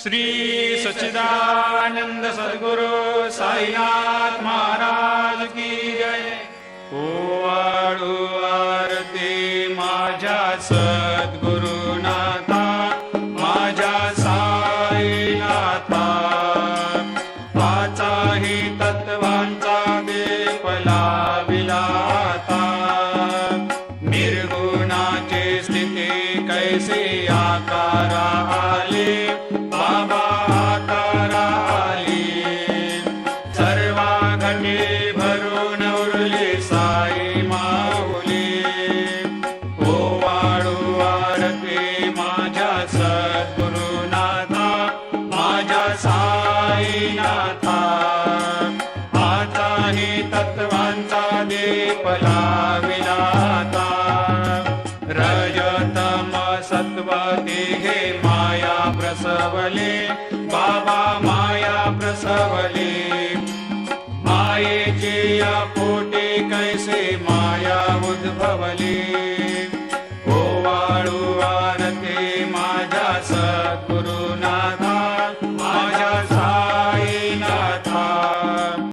श्री सच्चिदानंद सद्गुरु साईनाथ महाराज की जय। ओवाळू आरती माझ्या सद्गुरुनाथा, माझ्या साईनाथा, पाचाही तत्वांचा दीप लाविला आता। निर्गुणाची स्थिती कैसे आकारा आले, बाबा आकारा आली। सर्वा घटे भरून उरली साई माऊली। ओवाळू आरती माझ्या सद्गुरुनाथा, माझ्या साईनाथा, आताही तत्वांचा दीप लाविला आता। रजतम सत्व तिघे माया प्रसवले, बाबा माया प्रसवले। मायेची या पोटी कैसे माया उद्भवली। ओवाळू आरती माझ्या सद्गुरुनाथा,